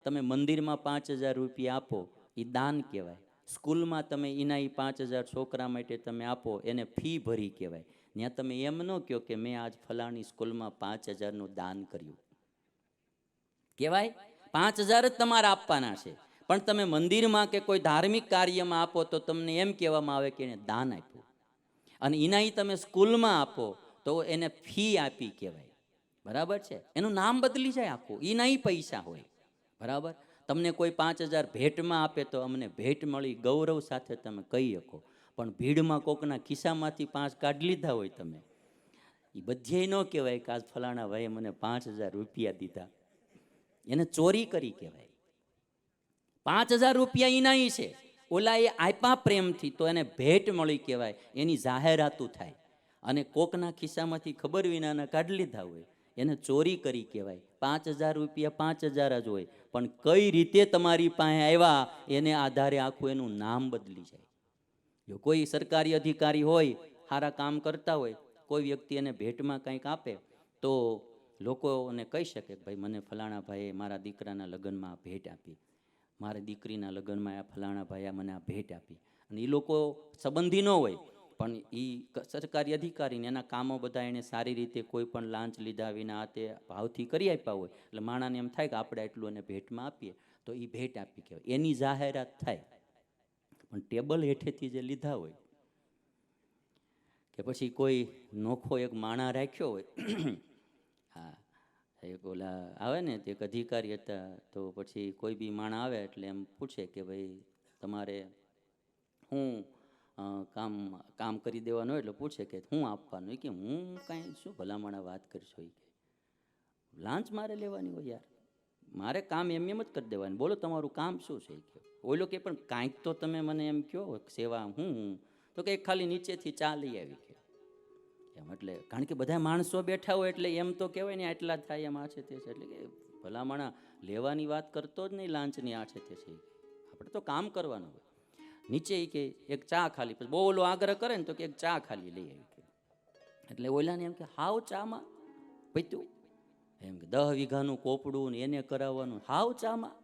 તમે મંદિરમાં 5,000 રૂપિયા આપો એ દાન કહેવાય. સ્કૂલમાં તમે એના 5,000 છોકરા માટે તમે આપો એને ફી ભરી કહેવાય. ત્યાં તમે એમ ન કહો કે મેં આજ ફલાણી સ્કૂલમાં 5,000નું દાન કર્યું. કહેવાય 5,000 જ તમારે આપવાના છે, પણ તમે મંદિરમાં કે કોઈ ધાર્મિક કાર્યમાં આપો તો તમને એમ કહેવામાં આવે કે એને દાન આપ્યું. અને એના તમે સ્કૂલમાં આપો તો એને ફી આપી કહેવાય. બરાબર છે? એનું નામ બદલી જાય આખું. એના પૈસા હોય. બરાબર? તમને કોઈ 5,000 ભેટમાં આપે તો અમને ભેટ મળી ગૌરવ સાથે તમે કહી શકો, પણ ભીડમાં કોકના ખિસ્સામાંથી 5 કાઢી લીધા હોય તમે, એ બધે ન કહેવાય કે આજ ફલાણા ભાઈએ મને 5,000 રૂપિયા દીધા. એને ચોરી કરી કહેવાય. 5,000 રૂપિયા એના છે, ઓલા એ આપ્યા પ્રેમથી તો એને ભેટ મળી કહેવાય. એની જાહેરાતું થાય. અને કોકના ખિસ્સામાંથી ખબર વિનાના કાઢી લીધા હોય એને ચોરી કરી કહેવાય. 5,000 રૂપિયા 5,000 જ હોય, પણ કઈ રીતે તમારી પાસે આવ્યા એને આધારે આખું એનું નામ બદલી જાય. જો કોઈ સરકારી અધિકારી હોય, સારા કામ કરતા હોય, કોઈ વ્યક્તિ એને ભેટમાં કંઈક આપે તો લોકોને કહી શકે ભાઈ મને ફલાણા ભાઈએ મારા દીકરાના લગ્નમાં આ ભેટ આપી, મારી દીકરીના લગ્નમાં આ ફલાણા ભાઈએ મને આ ભેટ આપી. અને એ લોકો સંબંધી ન હોય, પણ એ સરકારી અધિકારીને એના કામો બધા એને સારી રીતે કોઈ પણ લાંચ લીધા વિના તે ભાવથી કરી આપ્યા હોય, એટલે માણાને એમ થાય કે આપણે એટલું એને ભેટમાં આપીએ તો એ ભેટ આપી કહેવાય. એની જાહેરાત થાય. પણ ટેબલ હેઠેથી જે લીધા હોય કે પછી કોઈ નોખો એક માણા રાખ્યો હોય હા, એક ઓલા આવે ને એક અધિકારી હતા, તો પછી કોઈ બી માણા આવે એટલે એમ પૂછે કે ભાઈ તમારે હું કામ કરી દેવાનું એટલે પૂછે કે હું આપવાનું. કે હું કાંઈ શું ભલામણા વાત કરશો, એ કે લાંચ મારે લેવાની હોય યાર, મારે કામ એમ જ કરી દેવાનું, બોલો તમારું કામ શું છે. એ કહો ઓલો કે પણ કાંઈક તો તમે મને એમ કહો સેવા હું તો કે ખાલી નીચેથી ચા લઈ આવી કે એમ. એટલે કારણ કે બધા માણસો બેઠા હોય એટલે એમ તો કહેવાય ને આટલા થાય એમ આ છે તે છે, એટલે કે ભલામણા લેવાની વાત કરતો જ નહીં, લાંચની આ છે તે છે. આપણે તો કામ કરવાનું હોય. નીચે કે એક ચા ખાલી, પછી બહુ ઓલો આગ્રહ કરે ને તો કે એક ચા ખાલી લઈ આવી કે. એટલે ઓલાને એમ કે હાવ ચામાં પીતું, એમ કે 10 વીઘાનું કોપડું ને એને કરાવવાનું, હાવ ચામાં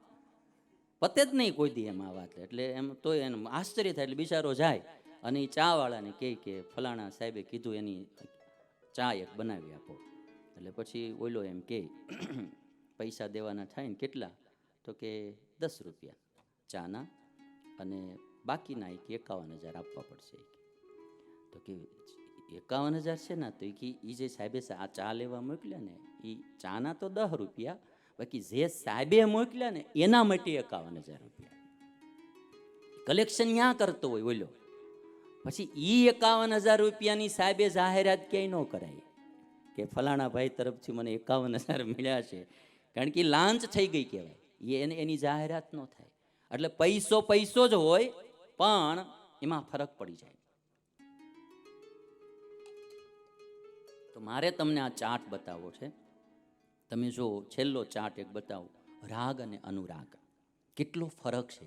પતે જ નહીં કોઈ દી એમ આ વાત. એટલે એમ તો એને આશ્ચર્ય થાય. એટલે બિચારો જાય અને એ ચા વાળાને કહે કે ફલાણા સાહેબે કીધું એની ચા એક બનાવી આપો. એટલે પછી ઓલો એમ કે પૈસા દેવાના થાય ને કેટલા, તો કે 10 રૂપિયા ચાના, અને બાકીના 51,000 આપવા પડશે. તો કે 51,000 છે ને, તો એ જે સાહેબે આ ચા લેવા મોકલ્યા ને એ ચાના તો 10 રૂપિયા, બાકી જે સાહેબે મોકલ્યા ને એના માટે 51,000 રૂપિયા કલેક્શન ત્યાં કરતો હોય ઓલો. પછી ઈ 51,000 રૂપિયાની સાહેબે જાહેરાત ક્યાંય ન કરાય કે ફલાણા ભાઈ તરફથી મને 51,000 મળ્યા છે, કારણ કે લાંચ થઈ ગઈ કહેવાય. એની જાહેરાત ન થાય. એટલે પૈસો પૈસો જ હોય, પણ એમાં ફરક પડી જાય. તો મારે તમને આ ચાર્ટ બતાવવો છે. તમે જો છેલ્લો ચાર્ટ એક બતાવો, રાગ અને અનુરાગ કેટલો ફરક છે.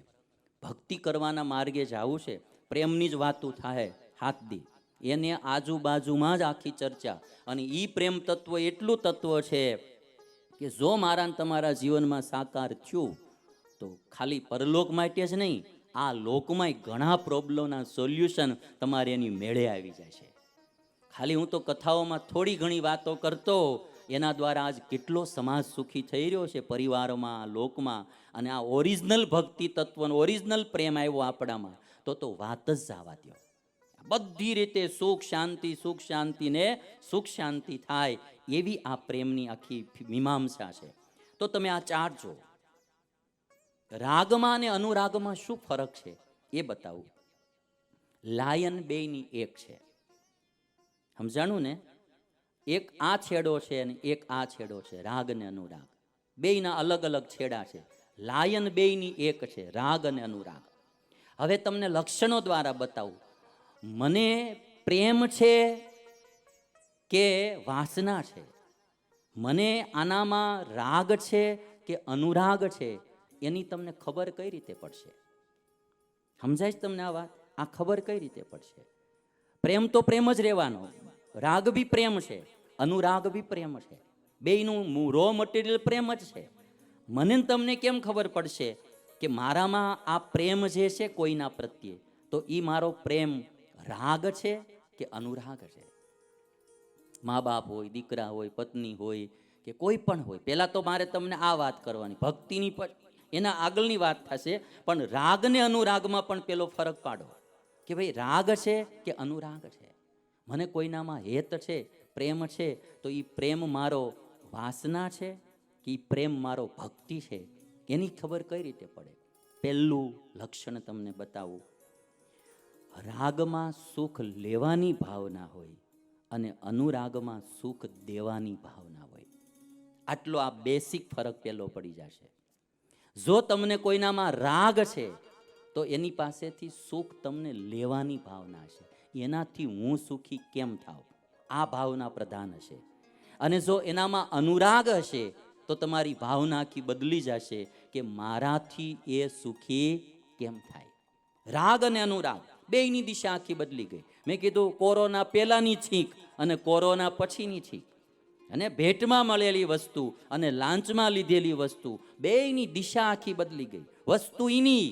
ભક્તિ કરવાના માર્ગે જવું છે, પ્રેમની જ વાતો થાય હાથ દી, એને આજુબાજુમાં જ આખી ચર્ચા. અને ઈ પ્રેમ તત્વ એટલું તત્વ છે કે જો મારા તમારા જીવનમાં સાકાર થયું તો ખાલી પરલોક માટે જ નહીં, આ લોકમાં ઘણા પ્રોબ્લેમના સોલ્યુશન તમારે એની મેળે આવી જાય છે. ખાલી હું તો કથાઓમાં થોડી ઘણી વાતો કરતો, એના દ્વારા આજ કેટલો સમાજ સુખી થઈ રહ્યો છે, પરિવારોમાં, લોકમાં. અને આ ઓરિજિનલ ભક્તિ તત્વનો ઓરિજિનલ પ્રેમ આવ્યો આપણામાં તો વાત જ જવા દો. બધી રીતે સુખ શાંતિ ને સુખ શાંતિ થાય એવી આ પ્રેમની આખી મીમાંસા છે. તો તમે આ ચાર્ટ જો, રાગમાં અને અનુરાગમાં શું ફરક છે એ બતાવું. લાયન બેયની એક છે, સમજાણું ને? એક આ છેડો છે અને એક આ છેડો છે, રાગ અને અનુરાગ. બેયના અલગ અલગ છેડા છે. લાયન બેયની એક છે, રાગ અને અનુરાગ. હવે તમને લક્ષણો દ્વારા બતાવું. મને પ્રેમ છે કે વાસના છે, મને આનામાં રાગ છે કે અનુરાગ છે, એની તમને ખબર કઈ રીતે પડશે? સમજાય છે તમને આ વાત? આ ખબર કઈ રીતે પડશે? પ્રેમ તો પ્રેમ જ રહેવાનો, રાગ બી પ્રેમ છે, અનુરાગ બી પ્રેમ છે, બેયનું રો મટીરિયલ પ્રેમ જ છે. મને ને તમને કેમ ખબર પડશે કે મારામાં આ પ્રેમ જે છે કોઈના પ્રત્યે, તો એ મારો પ્રેમ રાગ છે કે અનુરાગ છે? મા બાપ હોય, દીકરા હોય, પત્ની હોય કે કોઈ પણ હોય, પહેલા તો મારે તમને આ વાત કરવાની, ભક્તિની પણ એના આગળની વાત થશે, પણ રાગ ને અનુરાગમાં પણ પેલો ફરક પાડો કે ભાઈ રાગ છે કે અનુરાગ છે. મને કોઈનામાં હેત છે, પ્રેમ છે, તો એ પ્રેમ મારો વાસના છે કે એ પ્રેમ મારો ભક્તિ છે, એની ખબર કઈ રીતે પડે? પહેલું લક્ષણ તમને બતાવું. રાગમાં સુખ લેવાની ભાવના હોય અને અનુરાગમાં સુખ દેવાની ભાવના હોય. આટલો આ બેસિક ફરક પહેલો પડી જશે. જો તમને કોઈનામાં રાગ છે તો એની પાસેથી સુખ તમને લેવાની ભાવના હશે, એનાથી હું સુખી કેમ થાવ, આ ભાવના પ્રધાન હશે. અને જો એનામાં અનુરાગ હશે તો તમારી ભાવના આખી બદલી જશે કે મારાથી એ સુખી કેમ થાય. રાગ અને અનુરાગ બેયની દિશા આખી બદલી ગઈ. મેં કીધું કોરોના પહેલાની છીંક અને કોરોના પછીની છીંક, અને ભેટમાં મળેલી વસ્તુ અને લાંચમાં લીધેલી વસ્તુ, બેયની દિશા આખી બદલી ગઈ. વસ્તુ એની,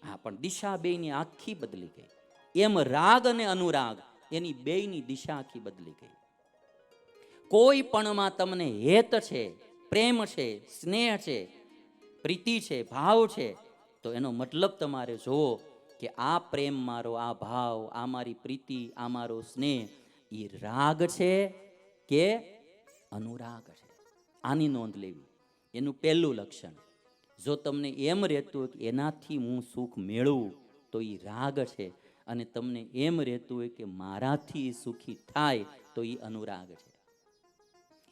હા, પણ દિશા બેયની આખી બદલી ગઈ. એમ રાગ અને અનુરાગ એની બેયની દિશા આખી બદલી ગઈ. કોઈ પણમાં તમને હેત છે, પ્રેમ છે, સ્નેહ છે, પ્રીતિ છે, ભાવ છે, તો એનો મતલબ તમારે જોવો કે આ પ્રેમ મારો, આ ભાવ, આ મારી પ્રીતિ, આ મારો સ્નેહ, એ રાગ છે કે અનુરાગ છે. આની નોંધ લેવી. એનું પહેલું લક્ષણ. જો તમને એમ રહેતું હોય કે એનાથી હું સુખ મેળવું, તો એ રાગ છે, અને તમને એમ રહેતું હોય કે મારાથી સુખી થાય, તો એ અનુરાગ છે.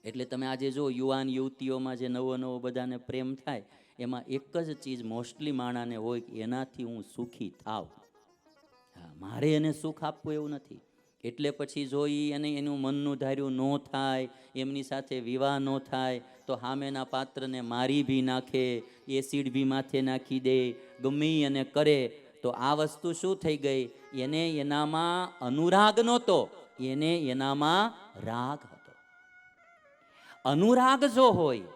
એટલે તમે આજે જો યુવાન યુવતીઓમાં જે નવો નવો બધાને પ્રેમ થાય, એમાં એક જ ચીજ મોસ્ટલી માણાને હોય કે એનાથી હું સુખી થાવ. હા, મારે એને સુખ આપવું એવું નથી. એટલે પછી જો એને એનું મનનું ધાર્યું ન થાય, એમની સાથે વિવાહ ન થાય, તો સામેના પાત્રને મારી બી નાખે, એસિડ બી માથે નાખી દે, ગમે એને કરે, તો આ વસ્તુ શું થઈ ગઈ? એને એનામાં અનુરાગ નહોતો, એને એનામાં રાગ હતો. અનુરાગ જો હોય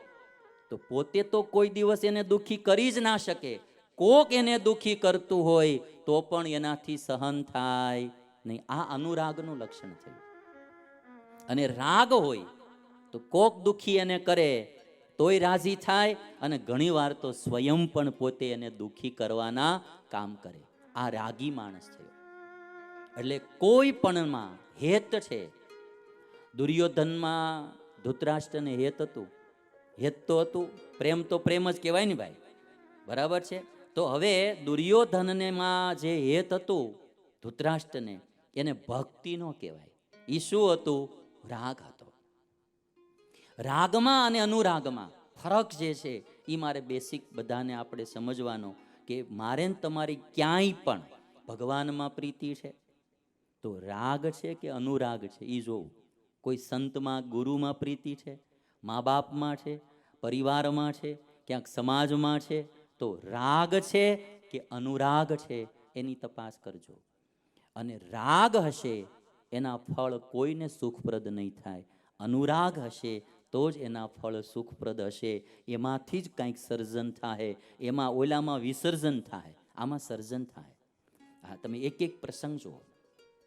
તો પોતે તો કોઈ દિવસ એને દુખી કરી જ ના શકે. કોક એને દુખી કરતું હોય તો પણ એનાથી સહન થાય નહીં. આ અનુરાગનું લક્ષણ થયું. અને રાગ હોય તો કોક દુખી એને કરે તોય રાજી થાય, અને ઘણી વાર તો સ્વયં પણ પોતે એને દુખી કરવાના કામ કરે. આ રાગી માણસ થયો. એટલે કોઈ પણમાં હેત છે. દુર્યોધનમાં ધૃતરાષ્ટ્રને હેત હતું, હેત તો હતું, પ્રેમ તો પ્રેમ જ કહેવાય ને ભાઈ, બરાબર છે? તો હવે દુર્યોધનમાં જે હેત હતું ધૃતરાષ્ટ્રને, એને ભક્તિ નો કહેવાય. એ શું હતું? રાગ હતો. રાગમાં અને અનુરાગમાં ફરક જે છે એ મારે બેસિક બધાને આપણે સમજવાનો, કે મારે તમારી ક્યાંય પણ ભગવાનમાં પ્રીતિ છે તો રાગ છે કે અનુરાગ છે એ જોવું. કોઈ સંતમાં, ગુરુમાં પ્રીતિ છે, મા બાપમાં છે, પરિવારમાં છે, ક્યાંક સમાજમાં છે, તો રાગ છે કે અનુરાગ છે એની તપાસ કરજો. અને રાગ હશે એના ફળ કોઈને સુખપ્રદ નહીં થાય. અનુરાગ હશે તો જ એના ફળ સુખપ્રદ હશે. એમાંથી જ કંઈક સર્જન થાય. એમાં ઓલામાં વિસર્જન થાય, આમાં સર્જન થાય. હા, તમે એક એક પ્રસંગ જુઓ.